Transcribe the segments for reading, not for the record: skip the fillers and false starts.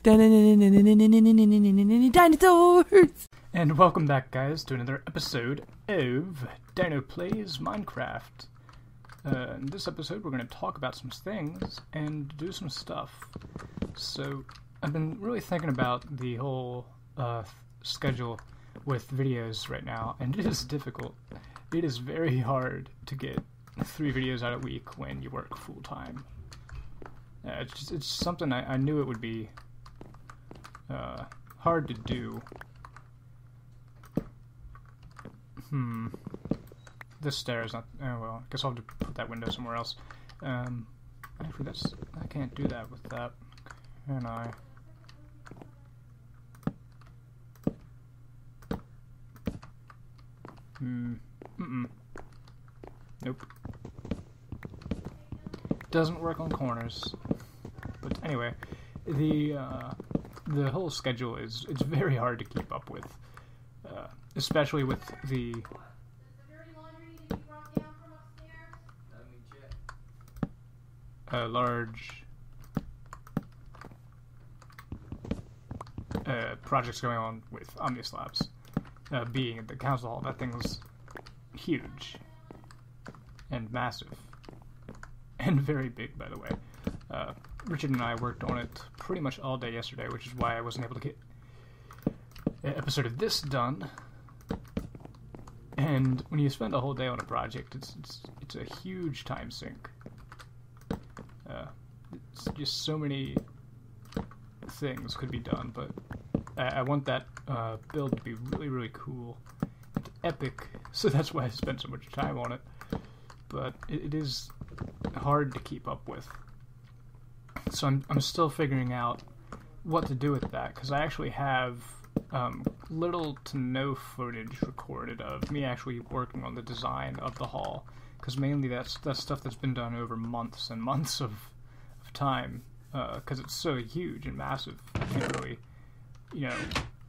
Dinosaurs! And welcome back, guys, to another episode of Dino Plays Minecraft. In this episode, we're going to talk about some things and do some stuff. So, I've been really thinking about the whole schedule with videos right now, and it is difficult. It is very hard to get 3 videos out a week when you work full-time. It's something I knew it would be hard to do. This stair is not... Oh, well, I guess I'll have to put that window somewhere else. Actually, I can't do that with that, can I? Nope. Doesn't work on corners. But anyway, the whole schedule it's very hard to keep up with, especially with the large projects going on with Omnius Labs, being at the council hall. That thing's huge and massive and very big, by the way. Richard and I worked on it pretty much all day yesterday, which is why I wasn't able to get an episode of this done. And when you spend a whole day on a project, it's a huge time sink. It's just so many things could be done, but I want that build to be really, really cool and epic, so that's why I spent so much time on it. But it is hard to keep up with. So I'm still figuring out what to do with that, because I actually have little to no footage recorded of me actually working on the design of the hall, because mainly that's stuff that's been done over months and months of time, because it's so huge and massive. I can't really,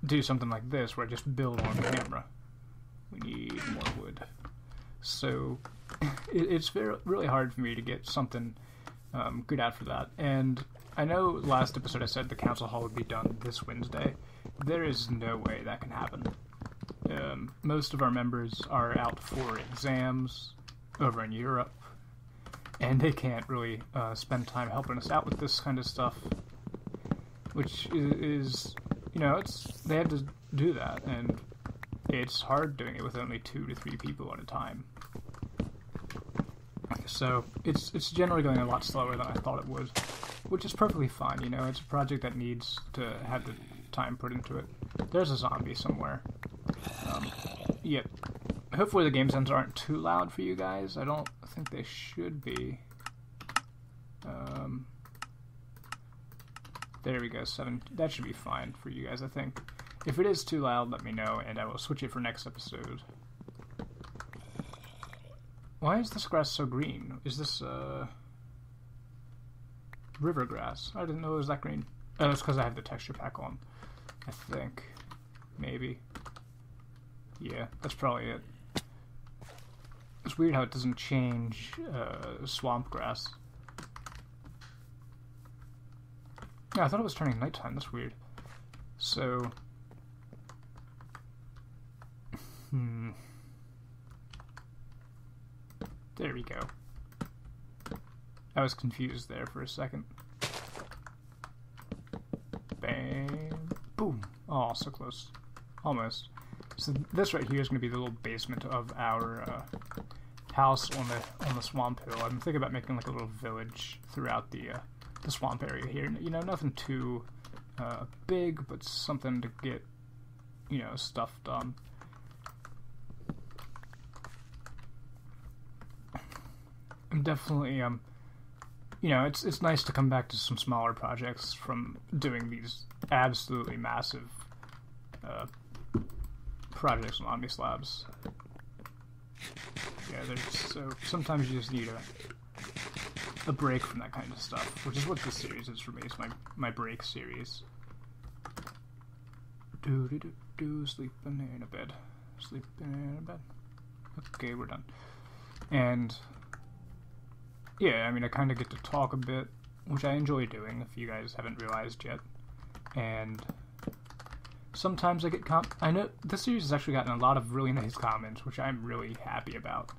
do something like this where I just build on camera. We need more wood. So it's really hard for me to get something good out for that. And I know last episode I said the council hall would be done this Wednesday. There is no way that can happen. Most of our members are out for exams over in Europe, and they can't really spend time helping us out with this kind of stuff, which is they have to do that, and it's hard doing it with only 2 to 3 people at a time. So it's generally going a lot slower than I thought it would, which is perfectly fine. It's a project that needs to have the time put into it. There's a zombie somewhere. Yep. Hopefully the game sounds aren't too loud for you guys. I don't think they should be. There we go, 7. That should be fine for you guys, I think. If it is too loud, let me know, and I will switch it for next episode. Why is this grass so green? Is this, river grass? I didn't know it was that green. Oh, it's because I have the texture pack on, I think. Maybe. Yeah, that's probably it. It's weird how it doesn't change, swamp grass. Yeah, I thought it was turning nighttime. That's weird. So... There we go. I was confused there for a second. Bam. Boom. Oh, so close. Almost. So this right here is going to be the little basement of our house on the swamp hill. I'm thinking about making like a little village throughout the swamp area here. Nothing too big, but something to get stuff done. I'm definitely it's nice to come back to some smaller projects from doing these absolutely massive projects on Omnius Labs. Yeah, so sometimes you just need a break from that kind of stuff, which is what this series is for me. It's my break series. Sleeping in a bed. Sleeping in a bed. Okay, we're done. And yeah, I mean, I kind of get to talk a bit, which I enjoy doing, if you guys haven't realized yet. and sometimes I get I know this series has actually gotten a lot of really nice comments, which I'm really happy about.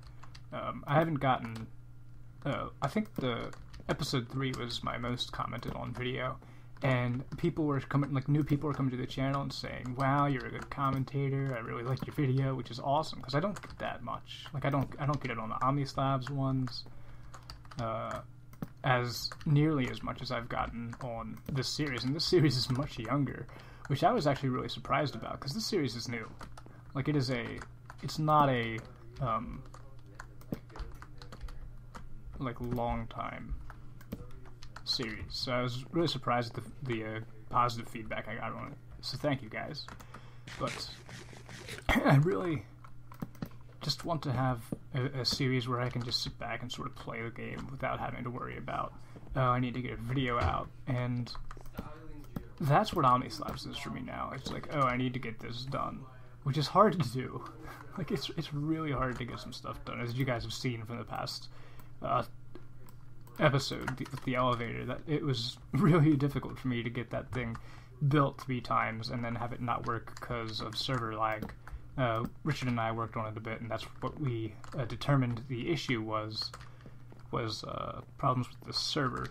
I haven't gotten... I think the episode 3 was my most commented on video, and people were coming, like new people were coming to the channel and saying, "Wow, you're a good commentator. I really like your video," which is awesome because I don't get that much. Like I don't get it on the Omnislabs ones, as nearly as much as I've gotten on this series, and this series is much younger, which I was actually really surprised about because this series is new. Like it's not a like long time series, so I was really surprised at the positive feedback I got on it, so thank you guys. But I really just want to have a series where I can just sit back and sort of play the game without having to worry about, oh, I need to get a video out, and that's what Omnislabs is for me now. It's like, oh, I need to get this done, which is hard to do. Like, it's really hard to get some stuff done, as you guys have seen from the past episode, the elevator, that it was really difficult for me to get that thing built 3 times and then have it not work because of server lag. Richard and I worked on it a bit, and that's what we determined the issue was problems with the server.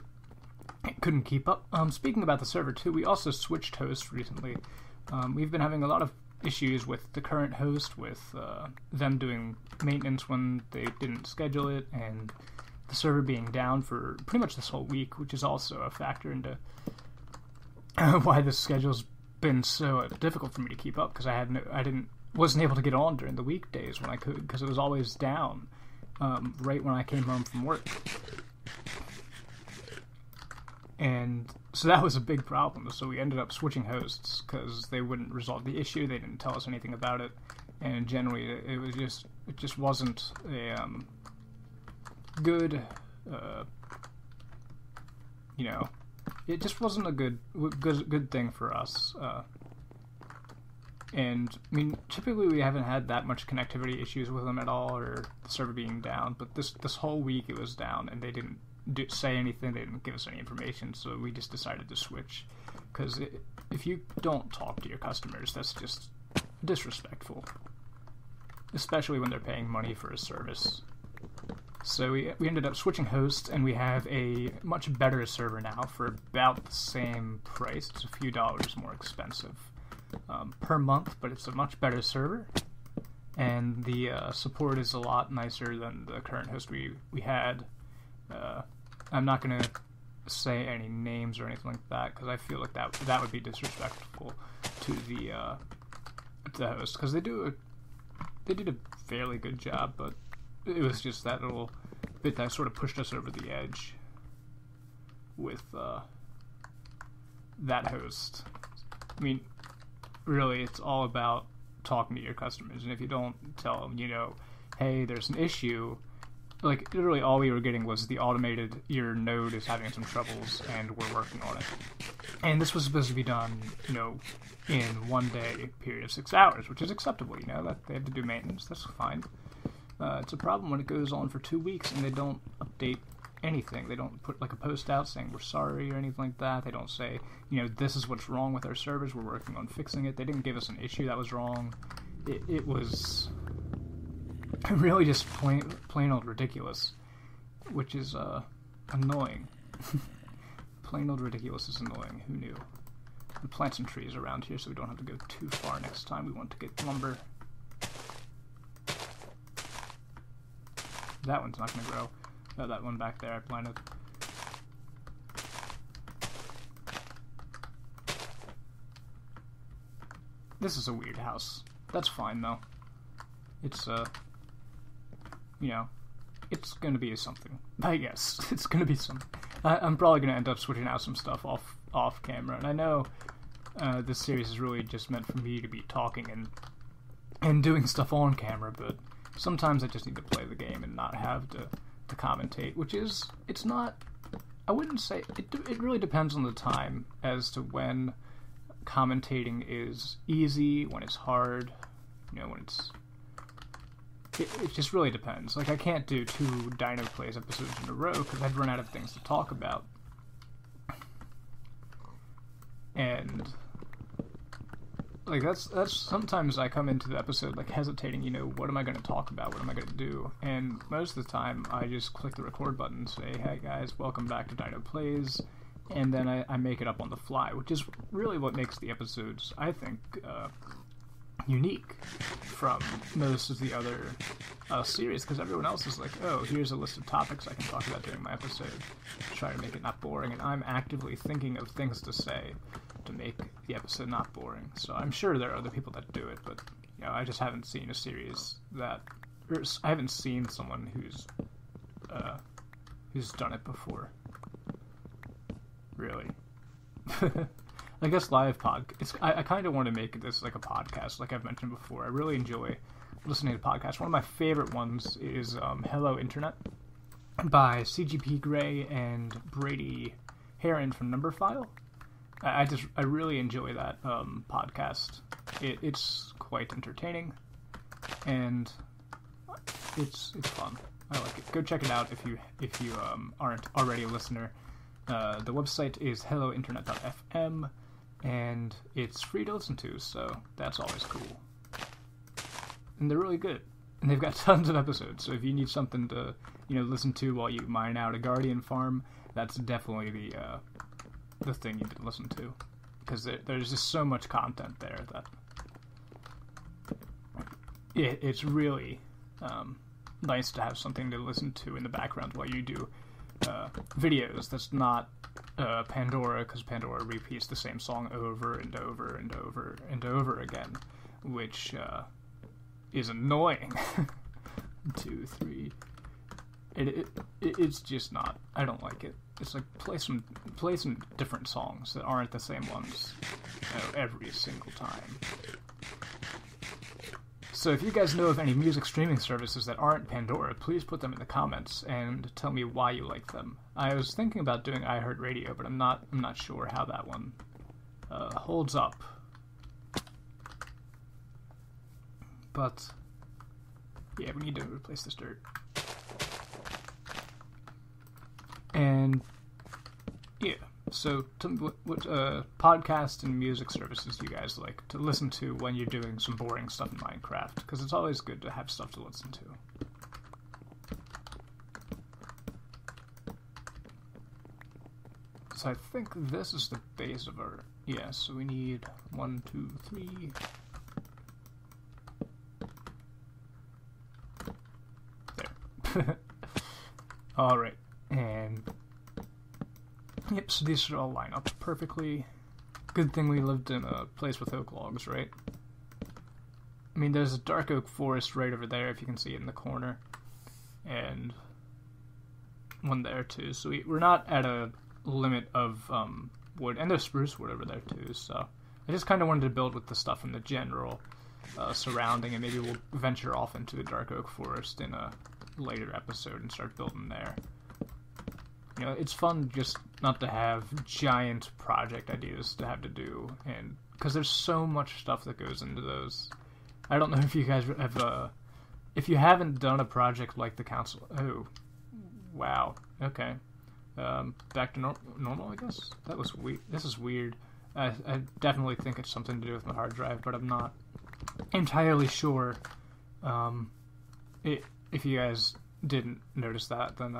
It couldn't keep up. Speaking about the server too, we also switched hosts recently. We've been having a lot of issues with the current host, with them doing maintenance when they didn't schedule it, and the server being down for pretty much this whole week, which is also a factor into why the schedule's been so difficult for me to keep up, because wasn't able to get on during the weekdays when I could, because it was always down right when I came home from work. And so that was a big problem, so we ended up switching hosts because they wouldn't resolve the issue, they didn't tell us anything about it, and generally it just wasn't a good, it just wasn't a good thing for us. And I mean, typically we haven't had that much connectivity issues with them at all, or the server being down. But this whole week it was down, and they didn't say anything. They didn't give us any information, so we just decided to switch. Because if you don't talk to your customers, that's just disrespectful, especially when they're paying money for a service. So we ended up switching hosts, and we have a much better server now for about the same price. It's a few dollars more expensive per month, but it's a much better server, and the support is a lot nicer than the current host we had. I'm not going to say any names or anything like that, because I feel like that would be disrespectful to the host, because they did a fairly good job, but it was just that little bit that sort of pushed us over the edge with that host. I mean, really, it's all about talking to your customers, and if you don't tell them, hey, there's an issue, like, literally all we were getting was the automated, your node is having some troubles, and we're working on it. And this was supposed to be done, in 1 day period of 6 hours, which is acceptable, that they have to do maintenance, that's fine. It's a problem when it goes on for 2 weeks and they don't update anything. They don't put like a post out saying we're sorry or anything like that. They don't say, this is what's wrong with our servers, we're working on fixing it. They didn't give us an issue that was wrong. It was really just plain old ridiculous, which is annoying. Plain old ridiculous is annoying. Who knew? We'll plant some trees around here so we don't have to go too far next time we want to get lumber. That one's not going to grow. Oh, that one back there I planted. This is a weird house. That's fine, though. It's, it's going to be something. I guess. It's going to be something. I'm probably going to end up switching out some stuff off camera. And I know this series is really just meant for me to be talking and doing stuff on camera, but sometimes I just need to play the game and not have to commentate, which is, it's not, I wouldn't say, it really depends on the time as to when commentating is easy, when it's hard, when it's, it just really depends. Like, I can't do 2 Dino Plays episodes in a row because I'd run out of things to talk about. And like that's sometimes I come into the episode like hesitating, you know, what am I going to talk about? What am I going to do? And most of the time I just click the record button and say, hey guys, welcome back to Dino Plays, and then I make it up on the fly, which is really what makes the episodes, I think, unique from most of the other series, because everyone else is like, oh, here's a list of topics I can talk about during my episode, try to make it not boring, and I'm actively thinking of things to say to make the episode not boring. So I'm sure there are other people that do it, but you know, I just haven't seen a series that, or I haven't seen someone who's done it before. Really. I guess live I kind of want to make this like a podcast, like I've mentioned before. I really enjoy listening to podcasts. One of my favorite ones is Hello Internet by CGP Grey and Brady Heron from Numberphile. I really enjoy that podcast. It's quite entertaining, and it's fun. I like it. Go check it out if you aren't already a listener. The website is hellointernet.fm, and it's free to listen to, so that's always cool. And they're really good, and they've got tons of episodes. So if you need something to listen to while you mine out a Guardian farm, that's definitely the thing you can listen to, because there's just so much content there that it's really nice to have something to listen to in the background while you do videos. That's not Pandora, because Pandora repeats the same song over and over and over and over again, which is annoying. 2, 3. It's just not. I don't like it. It's like play some different songs that aren't the same ones every single time. So if you guys know of any music streaming services that aren't Pandora, please put them in the comments and tell me why you like them. I was thinking about doing iHeartRadio, but I'm not sure how that one holds up. But yeah, we need to replace this dirt. And yeah, so tell me what podcasts and music services you guys like to listen to when you're doing some boring stuff in Minecraft, because it's always good to have stuff to listen to. So I think this is the base of our... Yeah, so we need 1, 2, 3... There. Alright, and... Yep, so these should all line up perfectly. Good thing we lived in a place with oak logs, right? I mean, there's a dark oak forest right over there, if you can see it in the corner. And one there, too. So we're not at a limit of wood. And there's spruce wood over there, too. So I just kind of wanted to build with the stuff in the general surrounding, and maybe we'll venture off into the dark oak forest in a later episode and start building there. You know, it's fun just not to have giant project ideas to have to do, and because there's so much stuff that goes into those. I don't know if you guys have, if you haven't done a project like the council. Oh, wow. Okay, back to normal, I guess. That was weird. This is weird. I definitely think it's something to do with my hard drive, but I'm not entirely sure. If you guys didn't notice that, then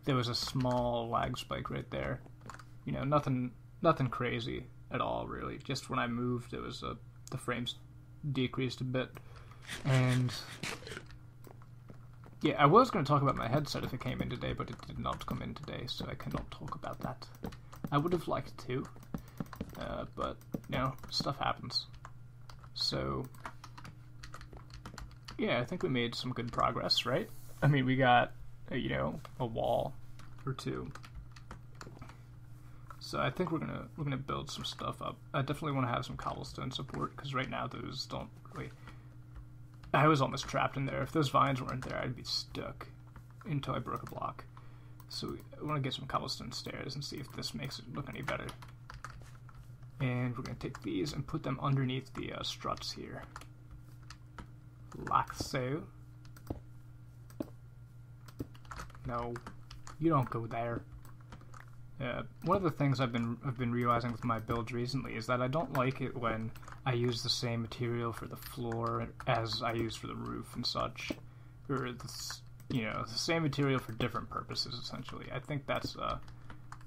there was a small lag spike right there. You know, nothing crazy at all, really. Just when I moved, it was the frames decreased a bit. And yeah, I was going to talk about my headset if it came in today, but it did not come in today, so I cannot talk about that. I would have liked to, but you know, stuff happens. So yeah, I think we made some good progress, right? I mean, we got a wall or two. So I think we're gonna build some stuff up. I definitely want to have some cobblestone support, because right now those don't really... I was almost trapped in there. If those vines weren't there, I'd be stuck until I broke a block. So I want to get some cobblestone stairs and see if this makes it look any better. And we're gonna take these and put them underneath the struts here, like so. No, you don't go there. One of the things I've been realizing with my builds recently is that I don't like it when I use the same material for the floor as I use for the roof and such, or the same material for different purposes. Essentially, I think that's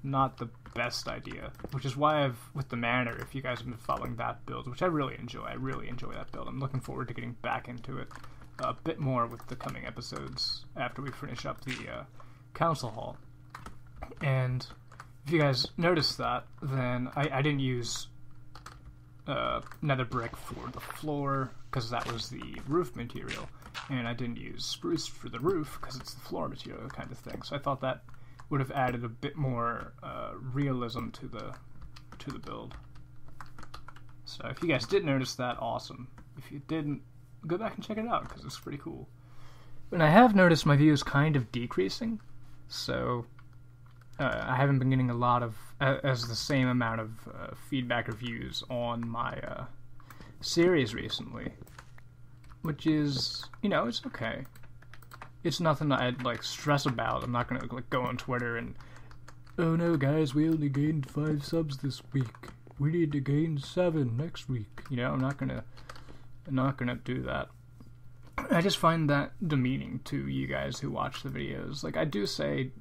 not the best idea. Which is why with the manor, if you guys have been following that build, which I really enjoy that build. I'm looking forward to getting back into it a bit more with the coming episodes after we finish up the council hall. And if you guys noticed that, then I didn't use nether brick for the floor because that was the roof material, and I didn't use spruce for the roof because it's the floor material kind of thing. So I thought that would have added a bit more realism to the build. So if you guys did notice that, awesome. If you didn't, go back and check it out because it's pretty cool. And I have noticed my views kind of decreasing, so I haven't been getting a lot of as the same amount of feedback or views on my series recently, which is, it's okay. It's nothing I'd stress about. I'm not gonna go on Twitter and, oh no guys, we only gained 5 subs this week. We need to gain 7 next week. I'm not gonna do that. I just find that demeaning to you guys who watch the videos. I do say,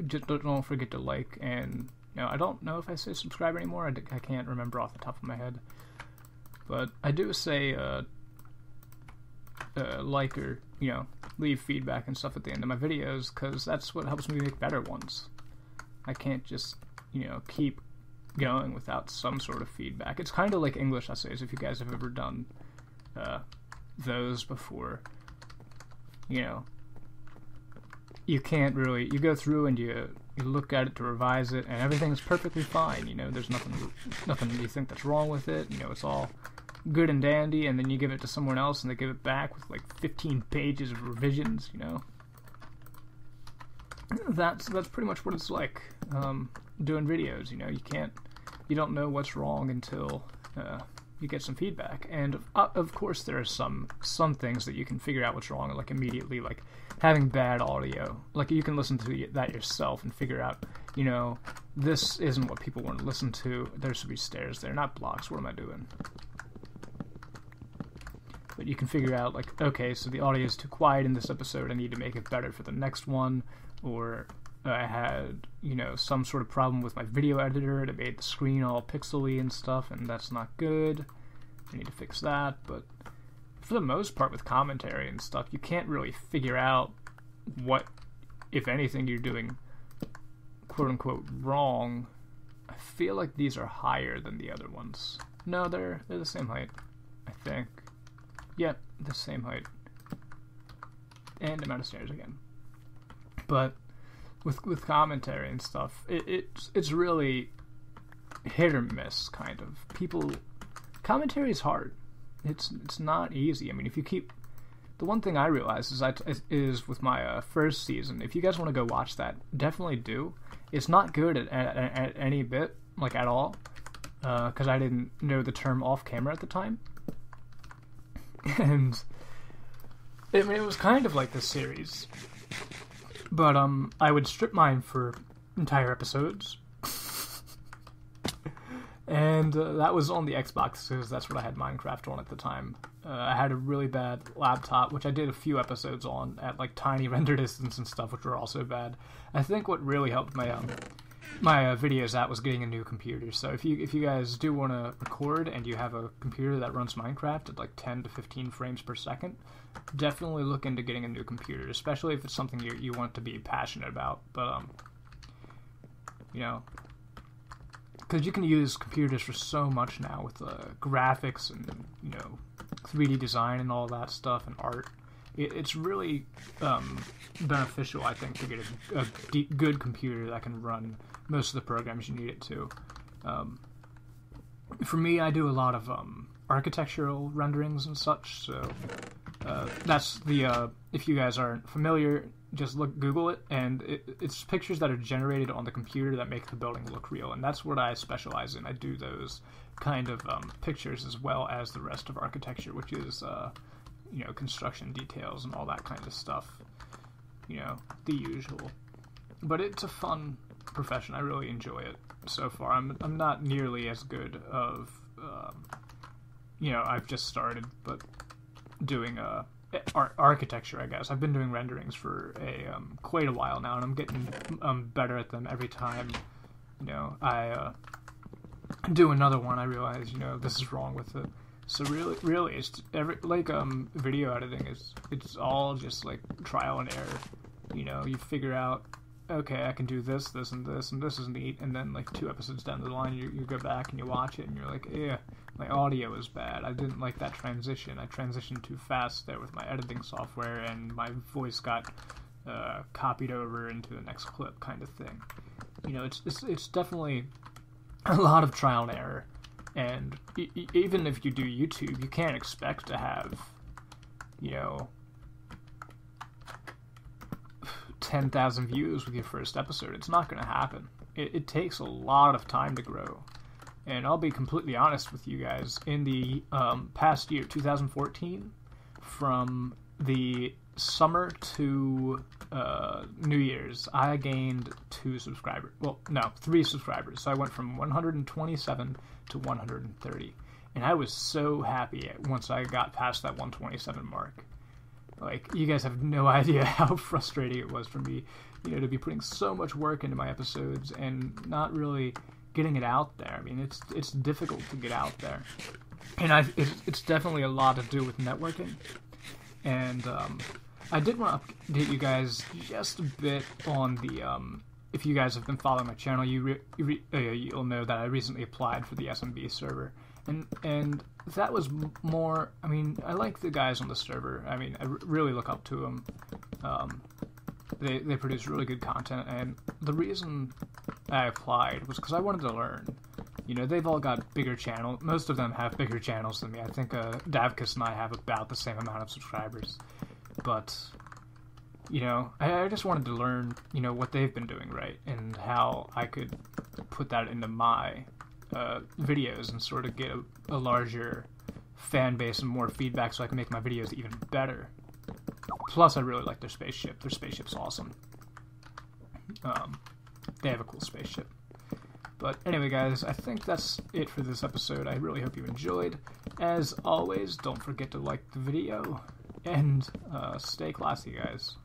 just don't forget to like, and I don't know if I say subscribe anymore. I can't remember off the top of my head, but I do say like or leave feedback and stuff at the end of my videos, because that's what helps me make better ones. I can't just keep going without some sort of feedback. It's kind of like English essays, if you guys have ever done those before. You can't really, you go through and you look at it to revise it, and everything's perfectly fine. There's nothing you think that's wrong with it. It's all good and dandy, and then you give it to someone else and they give it back with 15 pages of revisions. That's pretty much what it's like doing videos. You don't know what's wrong until you get some feedback. And of course there are some things that you can figure out what's wrong immediately, like having bad audio. You can listen to that yourself and figure out, this isn't what people want to listen to. There should be stairs there, not blocks. What am I doing? But you can figure out, okay, so the audio is too quiet in this episode, I need to make it better for the next one. Or I had, some sort of problem with my video editor that made the screen all pixely and stuff, and that's not good. I need to fix that. But for the most part, with commentary and stuff, you can't really figure out what, if anything, you're doing quote-unquote wrong. I feel like these are higher than the other ones. No, they're the same height, I think. Yep, the same height. And amount of stairs again. But with commentary and stuff, it's really hit or miss, kind of. Commentary is hard. It's not easy. I mean, if you keep, the one thing I realized is with my first season, if you guys want to go watch that, definitely do. It's not good at any bit, at all, because I didn't know the term off camera at the time. And it was kind of like this series, but I would strip mine for entire episodes, and that was on the Xbox because that's what I had Minecraft on at the time. I had a really bad laptop, which I did a few episodes on at tiny render distance and stuff, which were also bad. I think what really helped my videos out was getting a new computer. So if you guys do want to record and you have a computer that runs Minecraft at 10 to 15 frames per second, definitely look into getting a new computer, especially if it's something you want to be passionate about. But because you can use computers for so much now with graphics and 3D design and all that stuff and art. It's really beneficial, I think, to get a good computer that can run most of the programs you need it to. For me, I do a lot of architectural renderings and such, so that's the, if you guys aren't familiar, just Google it, and it's pictures that are generated on the computer that make the building look real, and that's what I specialize in. I do those kind of pictures as well as the rest of architecture, which is construction details and all that kind of stuff, the usual. But it's a fun profession. I really enjoy it so far. I'm not nearly as good of, you know, I've just started, but doing architecture, I guess. I've been doing renderings for quite a while now, and I'm getting better at them every time. You know, I do another one. I realize, you know, this is wrong with it. So really, it's video editing it's all just like trial and error. You know, you figure out, okay, I can do this, this, and this, and this is neat, and then like 2 episodes down the line, you go back and you watch it, and you're like, yeah, my audio is bad. I didn't like that transition. I transitioned too fast there with my editing software, and my voice got copied over into the next clip, kind of thing. You know, it's definitely a lot of trial and error. And even if you do YouTube, you can't expect to have, you know, 10,000 views with your first episode. It's not going to happen. It takes a lot of time to grow. And I'll be completely honest with you guys. In the past year, 2014, from the summer to New Year's, I gained 2 subscribers. Well, no, 3 subscribers. So I went from 127 to 130. And I was so happy once I got past that 127 mark. Like, you guys have no idea how frustrating it was for me, you know, to be putting so much work into my episodes and not really getting it out there. I mean, it's difficult to get out there. And it's definitely a lot to do with networking. And I did want to update you guys just a bit on the, if you guys have been following my channel, you'll know that I recently applied for the SMB server. And that was more, I mean, I like the guys on the server. I mean, I really look up to them. They produce really good content, and the reason I applied was because I wanted to learn. You know, they've all got bigger channels. Most of them have bigger channels than me. I think Davkus and I have about the same amount of subscribers. But, you know, I just wanted to learn, you know, what they've been doing right and how I could put that into my videos and sort of get a larger fan base and more feedback so I can make my videos even better. Plus, I really like their spaceship. Their spaceship's awesome. They have a cool spaceship. But anyway, guys, I think that's it for this episode. I really hope you enjoyed. As always, don't forget to like the video, and stay classy, guys.